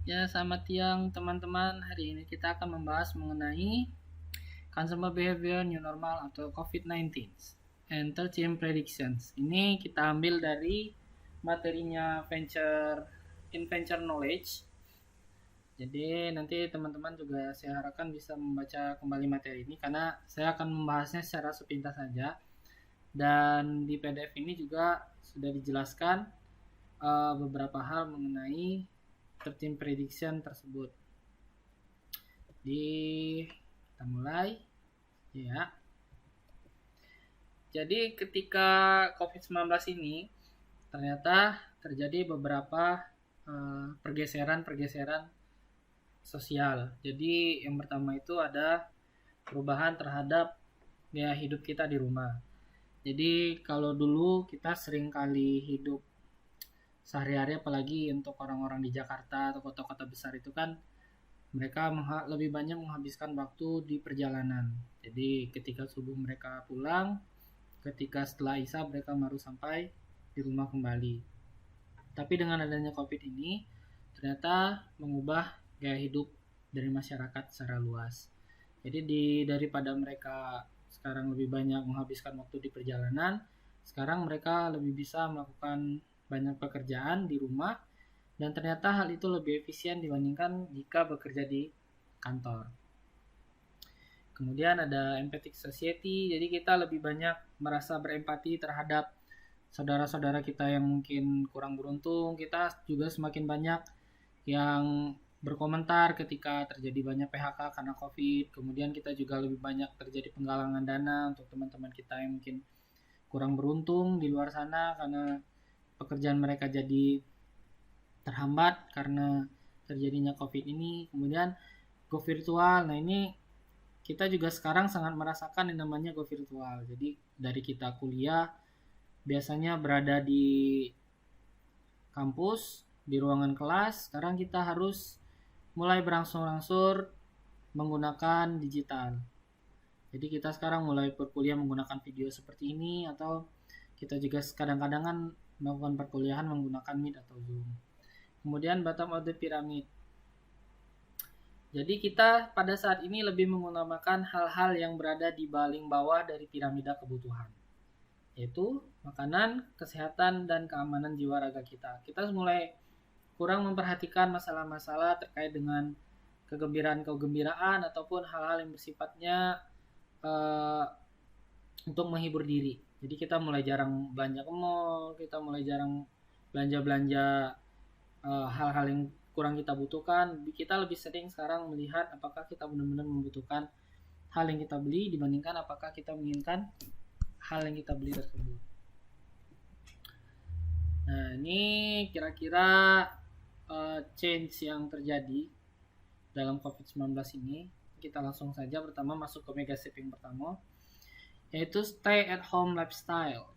Ya, selamat siang teman-teman. Hari ini kita akan membahas mengenai consumer behavior new normal atau COVID-19 and 13 predictions. Ini kita ambil dari materinya Venture Knowledge. Jadi nanti teman-teman juga saya harapkan bisa membaca kembali materi ini karena saya akan membahasnya secara sepintas saja. Dan di PDF ini juga sudah dijelaskan beberapa hal mengenai 13 prediction tersebut. Jadi kita mulai ya. Jadi ketika COVID-19 ini ternyata terjadi beberapa pergeseran sosial. Jadi yang pertama itu ada perubahan terhadap gaya hidup kita di rumah. Jadi kalau dulu kita sering kali hidup sehari-hari, apalagi untuk orang-orang di Jakarta atau kota-kota besar itu kan mereka lebih banyak menghabiskan waktu di perjalanan. Jadi ketika subuh mereka pulang, ketika setelah Isya mereka baru sampai di rumah kembali. Tapi dengan adanya COVID ini ternyata mengubah gaya hidup dari masyarakat secara luas. Jadi daripada mereka sekarang lebih banyak menghabiskan waktu di perjalanan, sekarang mereka lebih bisa melakukan banyak pekerjaan di rumah, dan ternyata hal itu lebih efisien dibandingkan jika bekerja di kantor. Kemudian ada empathic society, jadi kita lebih banyak merasa berempati terhadap saudara-saudara kita yang mungkin kurang beruntung. Kita juga semakin banyak yang berkomentar ketika terjadi banyak PHK karena COVID. Kemudian kita juga lebih banyak terjadi penggalangan dana untuk teman-teman kita yang mungkin kurang beruntung di luar sana karena pekerjaan mereka jadi terhambat karena terjadinya COVID ini. Kemudian go virtual. Nah, ini kita juga sekarang sangat merasakan yang namanya go virtual. Jadi dari kita kuliah biasanya berada di kampus, di ruangan kelas, sekarang kita harus mulai berangsur-angsur menggunakan digital. Jadi kita sekarang mulai berkuliah menggunakan video seperti ini, atau kita juga kadang-kadang kan melakukan perkuliahan menggunakan Meet atau Zoom. Kemudian bottom of the pyramid. Jadi kita pada saat ini lebih mengutamakan hal-hal yang berada di paling bawah dari piramida kebutuhan, yaitu makanan, kesehatan, dan keamanan jiwa raga kita. Kita mulai kurang memperhatikan masalah-masalah terkait dengan kegembiraan ataupun hal-hal yang bersifatnya uh, untuk menghibur diri. Jadi kita mulai jarang belanja ke mall, kita mulai jarang belanja-belanja hal-hal yang kurang kita butuhkan. Kita lebih sering sekarang melihat apakah kita benar-benar membutuhkan hal yang kita beli dibandingkan apakah kita menginginkan hal yang kita beli tersebut. Nah, ini kira-kira change yang terjadi dalam COVID-19 ini. Kita langsung saja pertama masuk ke mega shift yang pertama, yaitu stay at home lifestyle.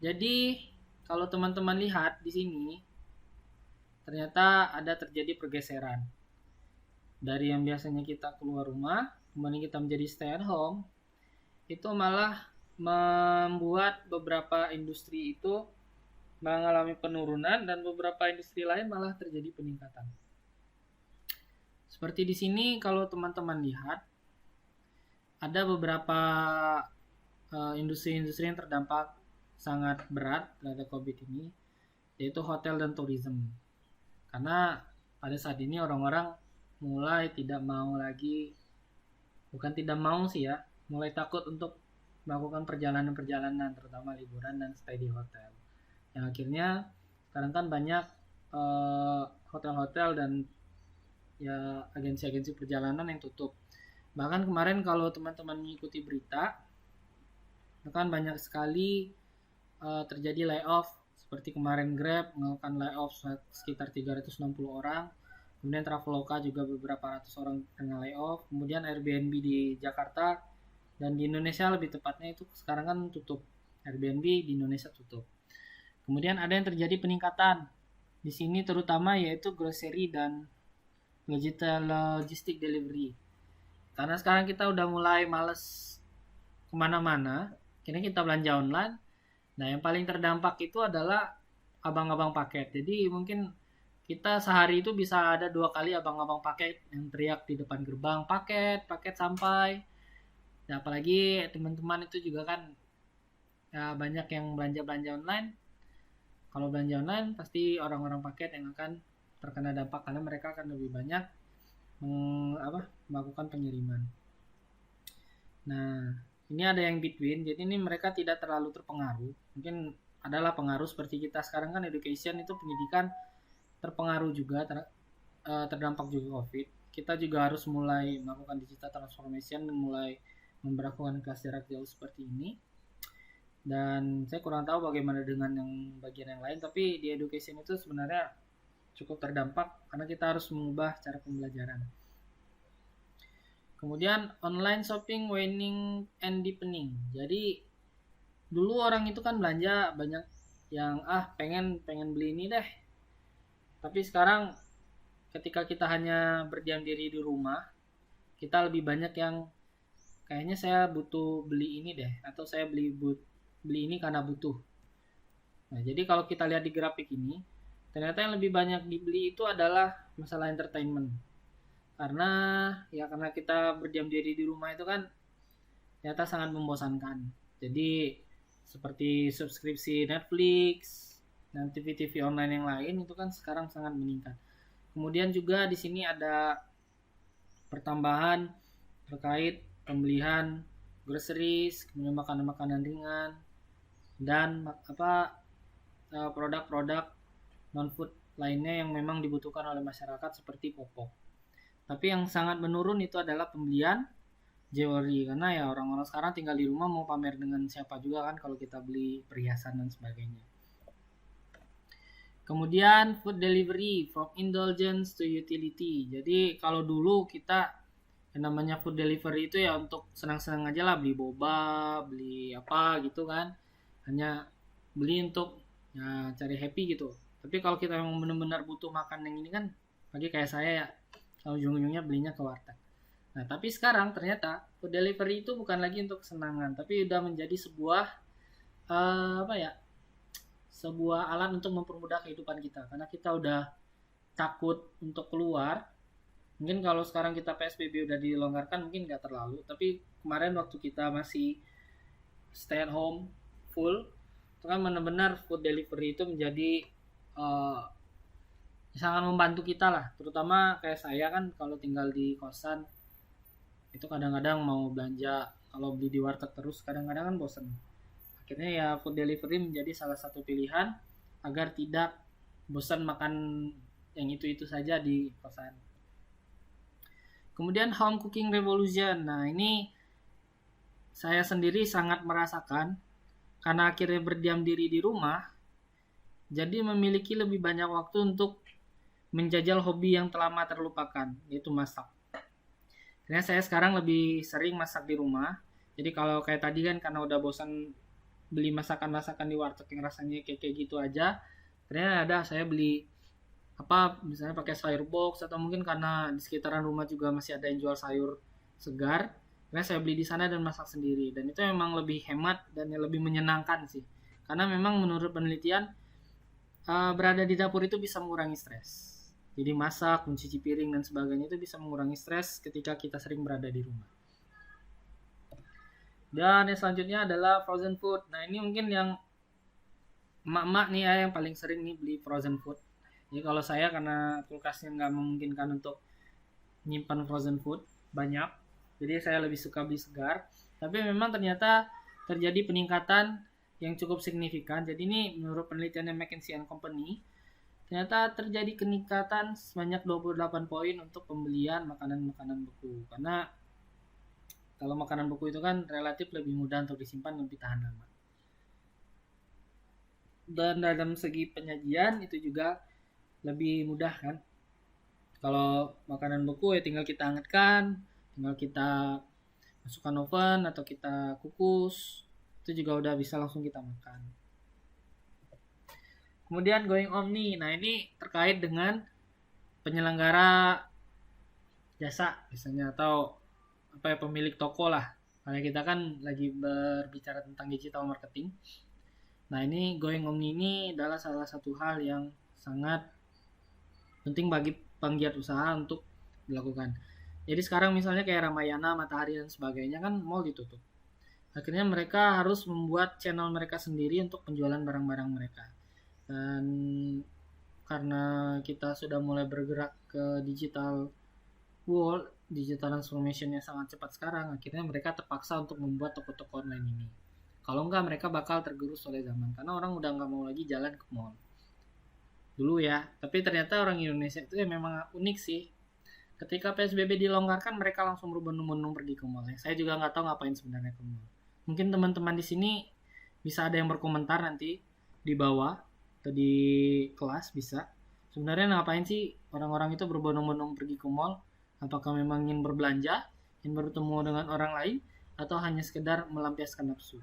Jadi kalau teman-teman lihat di sini, ternyata ada terjadi pergeseran. Dari yang biasanya kita keluar rumah, kemudian kita menjadi stay at home, itu malah membuat beberapa industri itu mengalami penurunan dan beberapa industri lain malah terjadi peningkatan. Seperti di sini kalau teman-teman lihat, ada beberapa industri-industri yang terdampak sangat berat terhadap COVID ini, yaitu hotel dan tourism. Karena pada saat ini orang-orang mulai tidak mau lagi, bukan tidak mau sih ya, mulai takut untuk melakukan perjalanan-perjalanan, terutama liburan dan stay di hotel. Yang akhirnya sekarang kan banyak hotel-hotel dan ya agensi-agensi perjalanan yang tutup. Bahkan kemarin kalau teman-teman mengikuti berita, kan banyak sekali terjadi layoff. Seperti kemarin Grab melakukan layoff sekitar 360 orang. Kemudian Traveloka juga beberapa ratus orang kena layoff. Kemudian Airbnb di Jakarta dan di Indonesia lebih tepatnya itu sekarang kan tutup. Airbnb di Indonesia tutup. Kemudian ada yang terjadi peningkatan di sini terutama yaitu grocery dan logistik delivery. Karena sekarang kita udah mulai males kemana-mana, kini kita belanja online. Nah, yang paling terdampak itu adalah abang-abang paket. Jadi mungkin kita sehari itu bisa ada 2 kali abang-abang paket yang teriak di depan gerbang, paket, paket sampai. Nah, apalagi teman-teman itu juga kan ya banyak yang belanja-belanja online. Kalau belanja online pasti orang-orang paket yang akan terkena dampak karena mereka akan lebih banyak melakukan pengiriman. Nah, ini ada yang between, jadi ini mereka tidak terlalu terpengaruh. Mungkin adalah pengaruh seperti kita sekarang kan education itu pendidikan terpengaruh juga terdampak juga COVID. Kita juga harus mulai melakukan digital transformation dan mulai memperlakukan kelas jarak jauh seperti ini. Dan saya kurang tahu bagaimana dengan yang bagian yang lain, tapi di education itu sebenarnya cukup terdampak karena kita harus mengubah cara pembelajaran. Kemudian online shopping waning and deepening. Jadi dulu orang itu kan belanja banyak yang pengen beli ini deh. Tapi sekarang ketika kita hanya berdiam diri di rumah, kita lebih banyak yang kayaknya saya butuh beli ini deh, atau saya beli ini karena butuh. Nah, jadi kalau kita lihat di grafik ini, ternyata yang lebih banyak dibeli itu adalah masalah entertainment. Karena kita berdiam diri di rumah itu kan ternyata sangat membosankan. Jadi seperti subskripsi Netflix dan TV-TV online yang lain itu kan sekarang sangat meningkat. Kemudian juga di sini ada pertambahan terkait pembelian groceries, kemudian makanan-makanan ringan dan produk-produk non-food lainnya yang memang dibutuhkan oleh masyarakat seperti popok. Tapi yang sangat menurun itu adalah pembelian jewelry karena ya orang-orang sekarang tinggal di rumah mau pamer dengan siapa juga kan kalau kita beli perhiasan dan sebagainya. Kemudian food delivery from indulgence to utility. Jadi kalau dulu kita yang namanya food delivery itu ya untuk senang-senang aja lah, beli boba, beli apa gitu kan. Hanya beli untuk ya cari happy gitu. Tapi kalau kita memang benar-benar butuh makan yang ini kan, bagi kayak saya ya ujung-ujungnya belinya ke warteg. Nah, tapi sekarang ternyata food delivery itu bukan lagi untuk kesenangan, tapi udah menjadi sebuah sebuah alat untuk mempermudah kehidupan kita. Karena kita udah takut untuk keluar. Mungkin kalau sekarang kita PSBB udah dilonggarkan mungkin nggak terlalu, tapi kemarin waktu kita masih stay at home full, itu kan benar-benar food delivery itu menjadi sangat membantu kita lah, terutama kayak saya kan kalau tinggal di kosan itu kadang-kadang mau belanja, kalau beli di warteg terus kadang-kadang kan bosen. Akhirnya ya food delivery menjadi salah satu pilihan agar tidak bosan makan yang itu-itu saja di kosan. Kemudian home cooking revolution. Nah, ini saya sendiri sangat merasakan karena akhirnya berdiam diri di rumah, jadi memiliki lebih banyak waktu untuk menjajal hobi yang telah lama terlupakan, yaitu masak. Karena saya sekarang lebih sering masak di rumah. Jadi kalau kayak tadi kan karena udah bosan beli masakan-masakan di warteg yang rasanya kayak gitu aja, ternyata ada saya beli misalnya pakai sayur box, atau mungkin karena di sekitaran rumah juga masih ada yang jual sayur segar, karena saya beli di sana dan masak sendiri. Dan itu memang lebih hemat dan lebih menyenangkan sih. Karena memang menurut penelitian berada di dapur itu bisa mengurangi stres. Jadi masak, mencuci piring dan sebagainya itu bisa mengurangi stres ketika kita sering berada di rumah. Dan yang selanjutnya adalah frozen food. Nah, ini mungkin yang emak-emak nih ya yang paling sering nih beli frozen food. Jadi kalau saya karena kulkasnya nggak memungkinkan untuk nyimpan frozen food banyak, jadi saya lebih suka beli segar. Tapi memang ternyata terjadi peningkatan yang cukup signifikan. Jadi ini menurut penelitiannya McKinsey & Company, ternyata terjadi peningkatan sebanyak 28 poin untuk pembelian makanan-makanan beku. Karena kalau makanan beku itu kan relatif lebih mudah untuk disimpan dan lebih tahan lama. Dan dalam segi penyajian itu juga lebih mudah kan. Kalau makanan beku ya tinggal kita hangatkan, tinggal kita masukkan oven atau kita kukus, itu juga udah bisa langsung kita makan. Kemudian going omni. Nah, ini terkait dengan penyelenggara jasa misalnya, atau pemilik toko lah. Karena kita kan lagi berbicara tentang digital marketing. Nah, ini going omni ini adalah salah satu hal yang sangat penting bagi penggiat usaha untuk dilakukan. Jadi sekarang misalnya kayak Ramayana, Matahari dan sebagainya kan mall ditutup. Akhirnya mereka harus membuat channel mereka sendiri untuk penjualan barang-barang mereka. Dan karena kita sudah mulai bergerak ke digital world, digital transformation yang sangat cepat sekarang, akhirnya mereka terpaksa untuk membuat toko-toko online ini. Kalau enggak, mereka bakal tergerus oleh zaman, karena orang udah nggak mau lagi jalan ke mall dulu ya. Tapi ternyata orang Indonesia itu ya memang unik sih. Ketika PSBB dilonggarkan, mereka langsung berbondong-bondong pergi ke mall. Saya juga nggak tahu ngapain sebenarnya ke mall. Mungkin teman-teman di sini bisa ada yang berkomentar nanti di bawah atau di kelas bisa. Sebenarnya ngapain sih orang-orang itu berbondong-bondong pergi ke mall? Apakah memang ingin berbelanja, ingin bertemu dengan orang lain, atau hanya sekedar melampiaskan nafsu?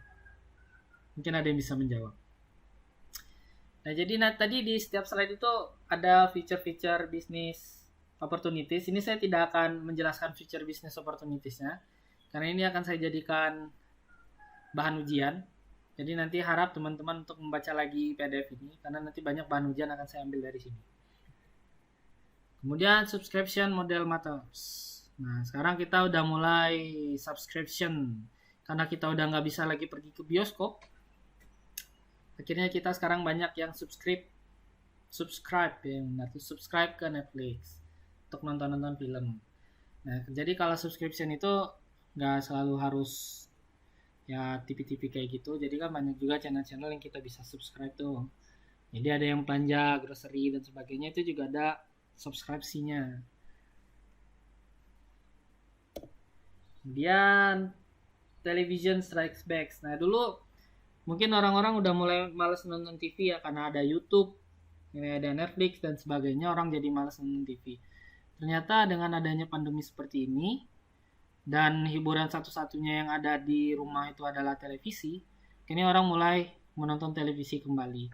Mungkin ada yang bisa menjawab. Nah, jadi tadi di setiap slide itu ada feature-feature bisnis opportunities. Ini saya tidak akan menjelaskan feature business opportunities-nya, karena ini akan saya jadikan bahan ujian. Jadi nanti harap teman-teman untuk membaca lagi PDF ini, karena nanti banyak bahan ujian akan saya ambil dari sini. Kemudian subscription model matters. Nah, sekarang kita udah mulai subscription, karena kita udah nggak bisa lagi pergi ke bioskop. Akhirnya kita sekarang banyak yang subscribe ke Netflix untuk nonton film. Nah, jadi kalau subscription itu nggak selalu harus ya TV-TV kayak gitu. Jadi kan banyak juga channel-channel yang kita bisa subscribe tuh. Jadi ada yang belanja, grocery dan sebagainya, itu juga ada subskripsinya. Kemudian television strikes back. Nah, dulu mungkin orang-orang udah mulai males nonton TV ya, karena ada YouTube, ini ada Netflix dan sebagainya, orang jadi males nonton TV. Ternyata dengan adanya pandemi seperti ini, dan hiburan satu-satunya yang ada di rumah itu adalah televisi, kini orang mulai menonton televisi kembali.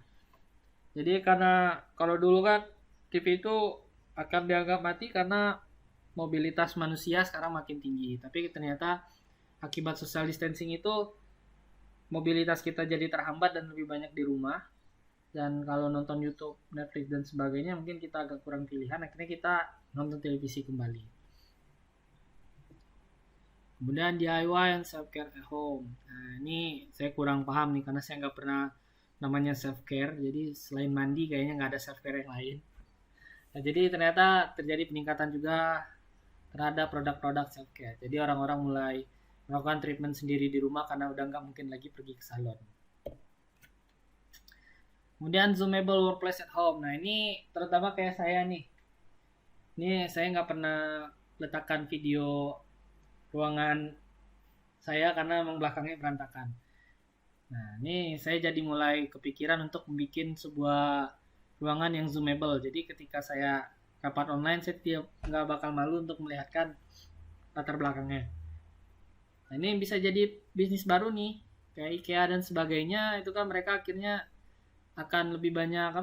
Jadi karena kalau dulu kan TV itu akan dianggap mati karena mobilitas manusia sekarang makin tinggi. Tapi ternyata akibat social distancing itu mobilitas kita jadi terhambat dan lebih banyak di rumah. Dan kalau nonton YouTube, Netflix dan sebagainya mungkin kita agak kurang pilihan, akhirnya kita nonton televisi kembali. Kemudian DIY and self-care at home. Nah, ini saya kurang paham nih, karena saya nggak pernah namanya self-care. Jadi selain mandi kayaknya nggak ada self-care yang lain. Nah, jadi ternyata terjadi peningkatan juga terhadap produk-produk self-care. Jadi orang-orang mulai melakukan treatment sendiri di rumah karena udah nggak mungkin lagi pergi ke salon. Kemudian zoomable workplace at home. Nah, ini terutama kayak saya nih. Ini saya nggak pernah letakkan video ruangan saya karena memang belakangnya berantakan. Nah, ini saya jadi mulai kepikiran untuk membuat sebuah ruangan yang zoomable. Jadi ketika saya rapat online, saya nggak bakal malu untuk melihatkan latar belakangnya. Nah, ini bisa jadi bisnis baru nih, kayak IKEA dan sebagainya. Itu kan mereka akhirnya akan lebih banyak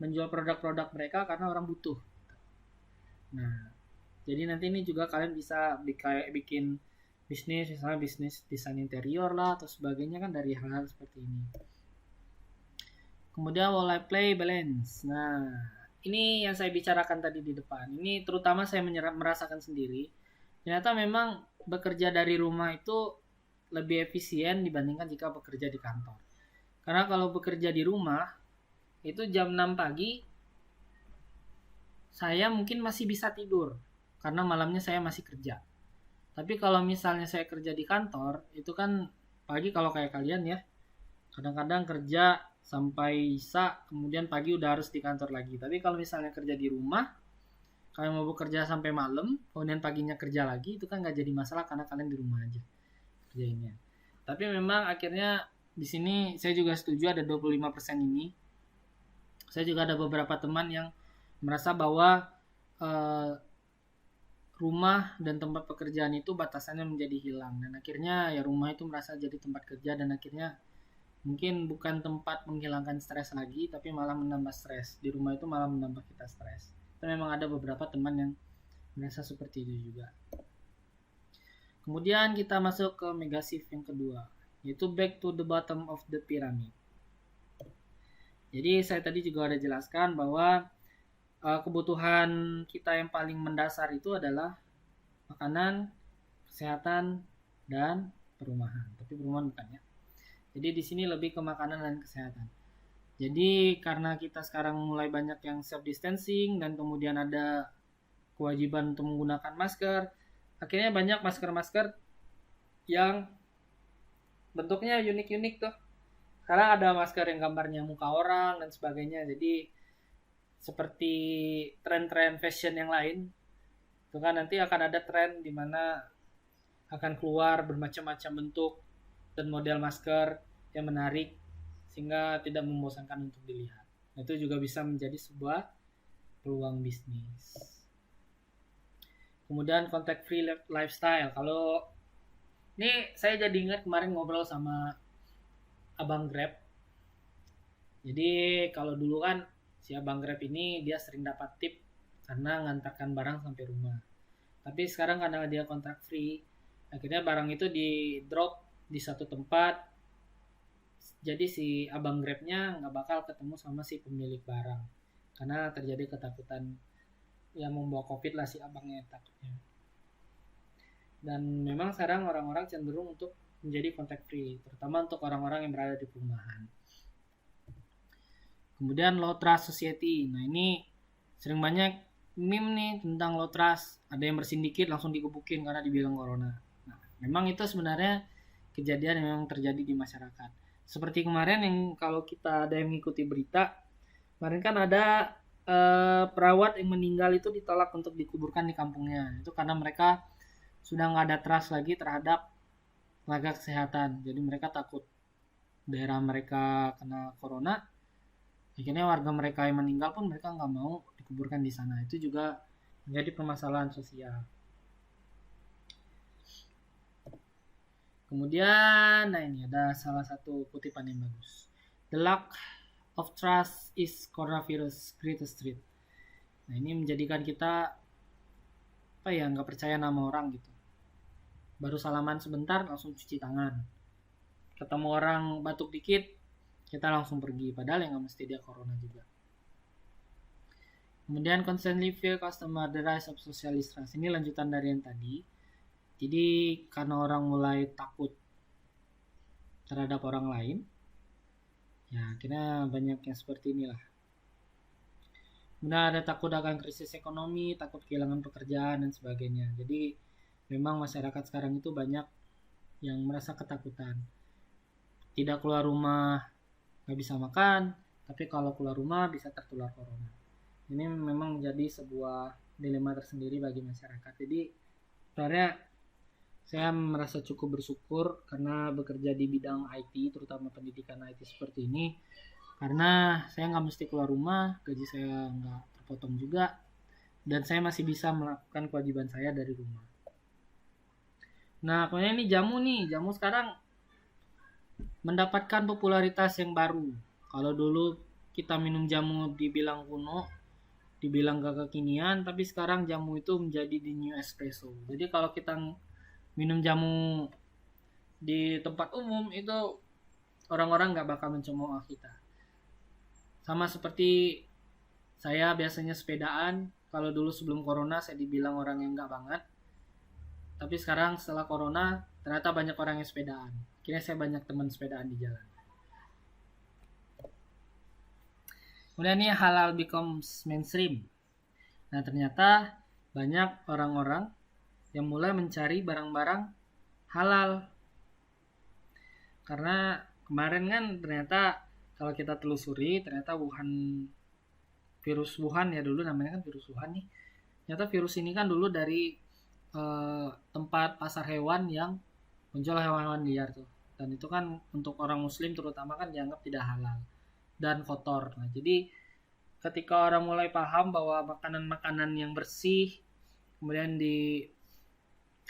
menjual produk-produk mereka karena orang butuh. Nah, jadi nanti ini juga kalian bisa bikin bisnis, misalnya bisnis desain interior lah atau sebagainya kan dari hal-hal seperti ini. Kemudian work-life play balance. Nah, ini yang saya bicarakan tadi di depan. Ini terutama saya merasakan sendiri. Ternyata memang bekerja dari rumah itu lebih efisien dibandingkan jika bekerja di kantor. Karena kalau bekerja di rumah, itu jam 6 pagi, saya mungkin masih bisa tidur. Karena malamnya saya masih kerja. Tapi kalau misalnya saya kerja di kantor, itu kan pagi kalau kayak kalian ya, kadang-kadang kerja sampai isa, kemudian pagi udah harus di kantor lagi. Tapi kalau misalnya kerja di rumah, kalian mau bekerja sampai malam, kemudian paginya kerja lagi, itu kan nggak jadi masalah karena kalian di rumah aja kerjainnya. Tapi memang akhirnya di sini saya juga setuju ada 25% ini. Saya juga ada beberapa teman yang merasa bahwa rumah dan tempat pekerjaan itu batasannya menjadi hilang, dan akhirnya ya rumah itu merasa jadi tempat kerja, dan akhirnya mungkin bukan tempat menghilangkan stres lagi, tapi malah menambah stres. Di rumah itu malah menambah kita stres. Dan memang ada beberapa teman yang merasa seperti itu juga. Kemudian kita masuk ke mega shift yang kedua, yaitu back to the bottom of the pyramid. Jadi saya tadi juga ada jelaskan bahwa kebutuhan kita yang paling mendasar itu adalah makanan, kesehatan, dan perumahan. Tapi perumahan bukan ya. Jadi di sini lebih ke makanan dan kesehatan. Jadi karena kita sekarang mulai banyak yang self distancing dan kemudian ada kewajiban untuk menggunakan masker, akhirnya banyak masker-masker yang bentuknya unik-unik tuh. Sekarang ada masker yang gambarnya muka orang dan sebagainya. Jadi seperti tren-tren fashion yang lain, itu kan nanti akan ada tren di mana akan keluar bermacam-macam bentuk dan model masker yang menarik sehingga tidak membosankan untuk dilihat. Itu juga bisa menjadi sebuah peluang bisnis. Kemudian contact free lifestyle. Kalau ini saya jadi ingat kemarin ngobrol sama abang Grab. Jadi kalau dulu kan si abang Grab ini dia sering dapat tip karena ngantarkan barang sampai rumah. Tapi sekarang karena dia contact free, akhirnya barang itu di drop di satu tempat. Jadi si abang Grabnya nggak bakal ketemu sama si pemilik barang karena terjadi ketakutan yang membawa COVID lah si abangnya takutnya. Dan memang sekarang orang-orang cenderung untuk menjadi contact free, terutama untuk orang-orang yang berada di perumahan. Kemudian low trust society. Nah ini sering banyak meme nih tentang low trust. Ada yang bersin dikit langsung digebukin karena dibilang corona. Nah memang itu sebenarnya kejadian yang memang terjadi di masyarakat. Seperti kemarin yang kalau kita ada yang mengikuti berita, kemarin kan ada perawat yang meninggal itu ditolak untuk dikuburkan di kampungnya. Itu karena mereka sudah nggak ada trust lagi terhadap tenaga kesehatan. Jadi mereka takut daerah mereka kena corona. Akhirnya warga mereka yang meninggal pun mereka nggak mau dikuburkan di sana. Itu juga menjadi permasalahan sosial. Kemudian, nah ini ada salah satu kutipan yang bagus. The lack of trust is coronavirus greatest threat. Nah ini menjadikan kita nggak percaya nama orang gitu. Baru salaman sebentar langsung cuci tangan. Ketemu orang batuk dikit, kita langsung pergi. Padahal yang nggak mesti dia corona juga. Kemudian constantly fear customer, the rise of socialist trust. Ini lanjutan dari yang tadi. Jadi karena orang mulai takut terhadap orang lain, ya akhirnya banyak yang seperti inilah. Kemudian ada takut akan krisis ekonomi, takut kehilangan pekerjaan dan sebagainya. Jadi memang masyarakat sekarang itu banyak yang merasa ketakutan. Tidak keluar rumah nggak bisa makan, tapi kalau keluar rumah bisa tertular corona. Ini memang menjadi sebuah dilema tersendiri bagi masyarakat. Jadi sebenarnya saya merasa cukup bersyukur karena bekerja di bidang IT, terutama pendidikan IT seperti ini. Karena saya nggak mesti keluar rumah, gaji saya nggak terpotong juga, dan saya masih bisa melakukan kewajiban saya dari rumah. Nah, kemudian ini jamu sekarang mendapatkan popularitas yang baru. Kalau dulu kita minum jamu dibilang kuno, dibilang gak kekinian, tapi sekarang jamu itu menjadi the new espresso. Jadi kalau kita minum jamu di tempat umum itu orang-orang gak bakal mencemooh kita. Sama seperti saya biasanya sepedaan, kalau dulu sebelum corona saya dibilang orang yang gak banget, tapi sekarang setelah corona ternyata banyak orang yang sepedaan. Akhirnya saya banyak teman sepedaan di jalan. Kemudian ini halal becomes mainstream. Nah ternyata banyak orang-orang yang mulai mencari barang-barang halal. Karena kemarin kan ternyata kalau kita telusuri ternyata virus Wuhan ya dulu namanya kan virus Wuhan nih. Ternyata virus ini kan dulu dari tempat pasar hewan yang menjual hewan-hewan liar tuh. Dan itu kan untuk orang muslim terutama kan dianggap tidak halal dan kotor. Nah, jadi ketika orang mulai paham bahwa makanan-makanan yang bersih, kemudian di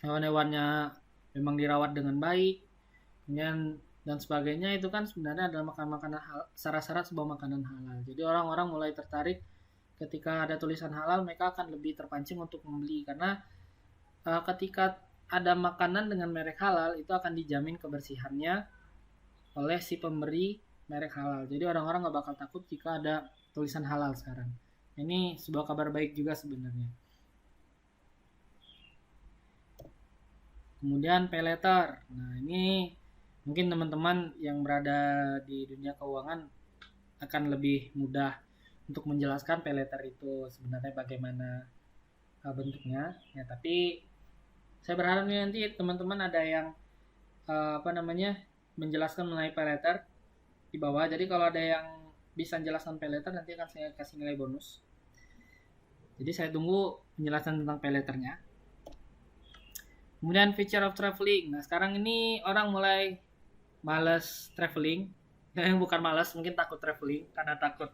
hewan-hewannya memang dirawat dengan baik, kemudian dan sebagainya, itu kan sebenarnya adalah makanan syarat-syarat sebuah makanan halal. Jadi orang-orang mulai tertarik ketika ada tulisan halal, mereka akan lebih terpancing untuk membeli karena ketika ada makanan dengan merek halal itu akan dijamin kebersihannya oleh si pemberi merek halal. Jadi orang-orang nggak bakal takut jika ada tulisan halal sekarang. Ini sebuah kabar baik juga sebenarnya. Kemudian pay letter. Nah, ini mungkin teman-teman yang berada di dunia keuangan akan lebih mudah untuk menjelaskan pay letter itu sebenarnya bagaimana bentuknya. Ya, tapi saya berharap nanti teman-teman ada yang menjelaskan mengenai pay letter di bawah. Jadi kalau ada yang bisa menjelaskan pay letter, nanti akan saya kasih nilai bonus. Jadi saya tunggu penjelasan tentang pay letternya. Kemudian feature of traveling. Nah, sekarang ini orang mulai males traveling. Yang bukan males, mungkin takut traveling karena takut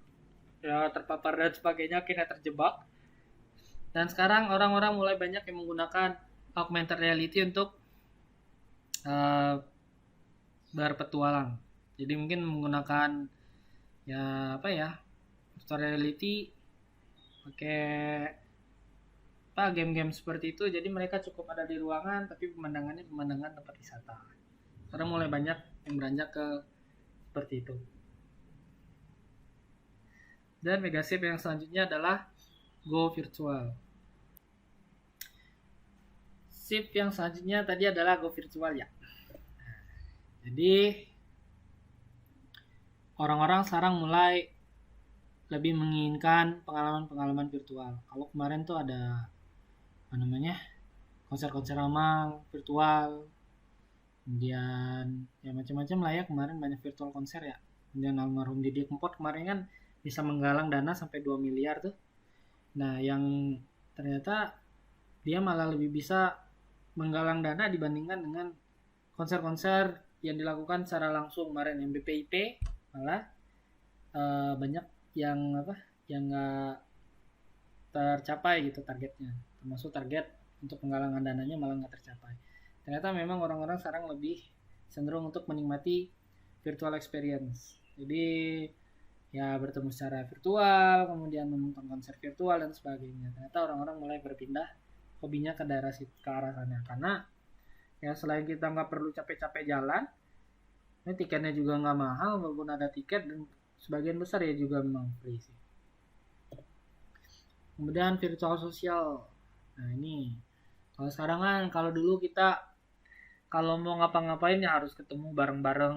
ya terpapar dan sebagainya, akhirnya terjebak. Dan sekarang orang-orang mulai banyak yang menggunakan augmented reality untuk berpetualang. Jadi mungkin menggunakan virtual reality pakai game-game seperti itu. Jadi mereka cukup ada di ruangan tapi pemandangannya pemandangan tempat wisata. Sekarang mulai banyak yang beranjak ke seperti itu. Dan Megasip yang selanjutnya adalah Go Virtual. Sip yang selanjutnya tadi adalah Go Virtual ya. Jadi orang-orang sekarang mulai lebih menginginkan pengalaman-pengalaman virtual. Kalau kemarin tuh ada konser-konser amal virtual, kemudian ya macam-macam lah ya, kemarin banyak virtual konser ya. Kemudian almarhum Didi Kempot kemarin kan bisa menggalang dana sampai 2 miliar tuh. Nah, yang ternyata dia malah lebih bisa menggalang dana dibandingkan dengan konser-konser yang dilakukan secara langsung kemarin. Yang BPIP malah banyak yang nggak tercapai gitu targetnya, termasuk target untuk penggalangan dananya malah nggak tercapai. Ternyata memang orang-orang sekarang lebih cenderung untuk menikmati virtual experience. Jadi ya bertemu secara virtual, kemudian menonton konser virtual dan sebagainya. Ternyata orang-orang mulai berpindah hobinya ke arah sana, karena ya selain kita nggak perlu capek-capek jalan, ini tiketnya juga nggak mahal, walaupun ada tiket, dan sebagian besar ya juga memang free sih. Kemudian virtual sosial. Nah, ini kalau sekarang kan, kalau dulu kita kalau mau ngapa-ngapain ya harus ketemu bareng-bareng,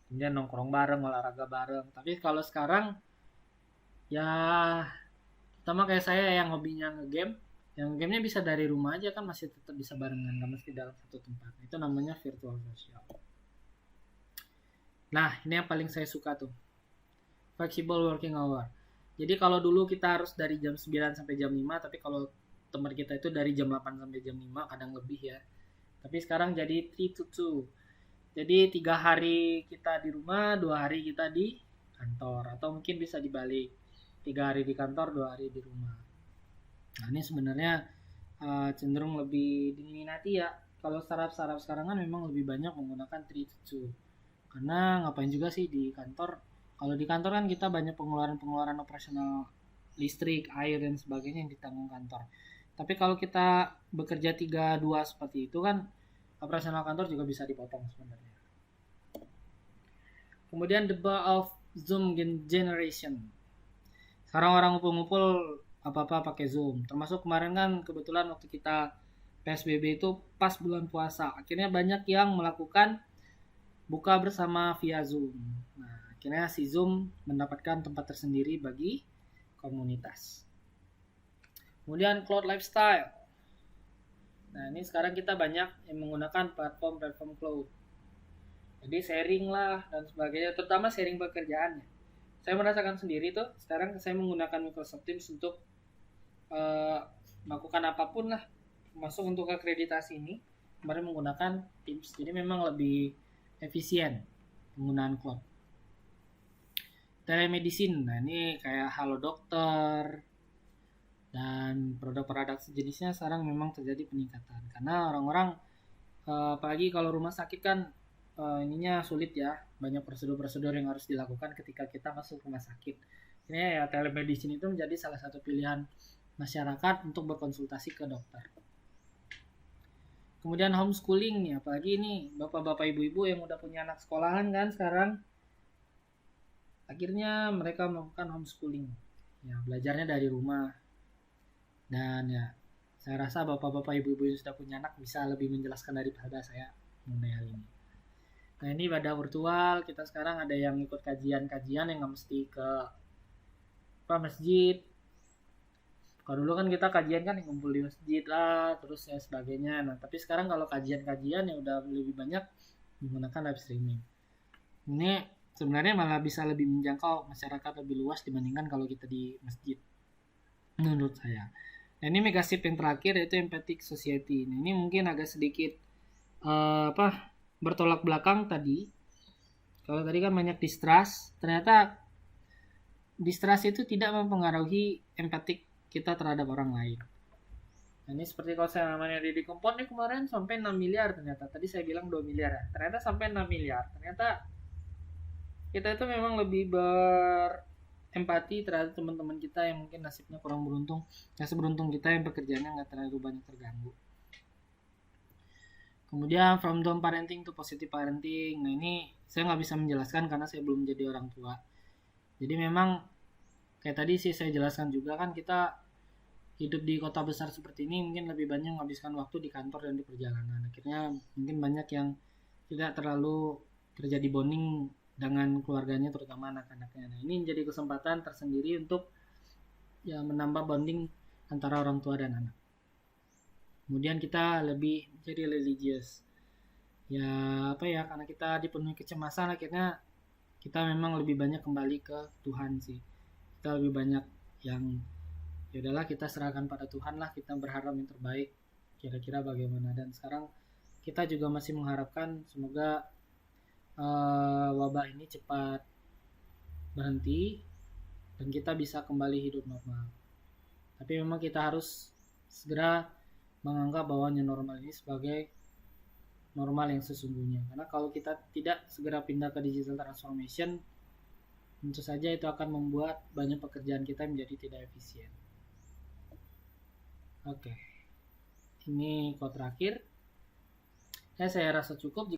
kemudian nongkrong bareng, olahraga bareng. Tapi kalau sekarang ya pertama kayak saya yang hobinya ngegame, yang gamenya bisa dari rumah aja kan masih tetap bisa barengan, nggak mesti dalam satu tempat. Itu namanya virtual sosial. Nah, ini yang paling saya suka tuh, flexible working hour. Jadi kalau dulu kita harus dari jam 9 sampai jam 5, tapi kalau teman kita itu dari jam 8 sampai jam 5, kadang lebih ya. Tapi sekarang jadi 3 to 2. Jadi 3 hari kita di rumah, 2 hari kita di kantor. Atau mungkin bisa dibalik, 3 hari di kantor, 2 hari di rumah. Nah, ini sebenarnya cenderung lebih diminati ya. Kalau startup sekarang kan memang lebih banyak menggunakan 3 to 2. Karena ngapain juga sih di kantor. Kalau di kantor kan kita banyak pengeluaran operasional listrik, air, dan sebagainya yang ditanggung kantor. Tapi kalau kita bekerja 3-2 seperti itu kan, operasional kantor juga bisa dipotong sebenarnya. Kemudian the bar of Zoom generation. Sekarang orang ngumpul-ngumpul apa-apa pakai Zoom. Termasuk kemarin kan kebetulan waktu kita PSBB itu pas bulan puasa. Akhirnya banyak yang melakukan buka bersama via Zoom. Nah, akhirnya si Zoom mendapatkan tempat tersendiri bagi komunitas. Kemudian cloud lifestyle. Nah, ini sekarang kita banyak yang menggunakan platform cloud. Jadi sharing lah dan sebagainya, terutama sharing pekerjaannya. Saya merasakan sendiri tuh, sekarang saya menggunakan Microsoft Teams untuk melakukan apapun lah, termasuk untuk akreditasi ini. Kemarin menggunakan Teams, jadi memang lebih efisien penggunaan cloud. Telemedicine, nah ini kayak Halo Dokter dan produk-produk sejenisnya sekarang memang terjadi peningkatan karena orang-orang apalagi kalau rumah sakit kan ininya sulit ya, banyak prosedur-prosedur yang harus dilakukan ketika kita masuk rumah sakit. Ini ya telemedicine itu menjadi salah satu pilihan masyarakat untuk berkonsultasi ke dokter. Kemudian homeschooling nih, apalagi ini bapak-bapak ibu-ibu yang udah punya anak sekolahan kan sekarang, akhirnya mereka melakukan homeschooling. Ya, belajarnya dari rumah. Dan ya, saya rasa bapak-bapak ibu-ibu yang sudah punya anak bisa lebih menjelaskan daripada saya mengenai hal ini. Nah, ini ibadah virtual, kita sekarang ada yang ikut kajian-kajian yang nggak mesti ke masjid. Kalau dulu kan kita kajian kan ngumpul di masjid lah, terus ya sebagainya. Nah, tapi sekarang kalau kajian-kajian ya udah lebih banyak menggunakan live streaming. Ini sebenarnya malah bisa lebih menjangkau masyarakat lebih luas dibandingkan kalau kita di masjid, menurut saya. Nah, ini megasip yang terakhir yaitu empathic society. Nah, ini mungkin agak sedikit bertolak belakang tadi. Kalau tadi kan banyak distrust, ternyata distrust itu tidak mempengaruhi empatik kita terhadap orang lain. Nah, ini seperti kalau saya namanya Didi Kempot nih kemarin sampai 6 miliar ternyata. Tadi saya bilang 2 miliar ya. Ternyata sampai 6 miliar. Ternyata kita itu memang lebih berempati terhadap teman-teman kita yang mungkin nasibnya kurang beruntung. Ya seberuntung kita yang pekerjaannya nggak terlalu banyak terganggu. Kemudian from down parenting to positive parenting. Nah, ini saya nggak bisa menjelaskan karena saya belum jadi orang tua. Jadi memang kayak tadi sih saya jelaskan juga kan kita hidup di kota besar seperti ini mungkin lebih banyak menghabiskan waktu di kantor dan di perjalanan. Akhirnya mungkin banyak yang tidak terlalu terjadi bonding dengan keluarganya terutama anak-anaknya. Nah, ini menjadi kesempatan tersendiri untuk ya menambah bonding antara orang tua dan anak. Kemudian kita lebih jadi religious. Ya karena kita dipenuhi kecemasan akhirnya kita memang lebih banyak kembali ke Tuhan sih. Kita lebih banyak yang ya udahlah kita serahkan pada Tuhan lah, kita berharap yang terbaik kira-kira bagaimana. Dan sekarang kita juga masih mengharapkan semoga wabah ini cepat berhenti dan kita bisa kembali hidup normal. Tapi memang kita harus segera menganggap bahwa new normal ini sebagai normal yang sesungguhnya. Karena kalau kita tidak segera pindah ke digital transformation, tentu saja itu akan membuat banyak pekerjaan kita menjadi tidak efisien. Oke, ini quote terakhir. Ya, saya rasa cukup.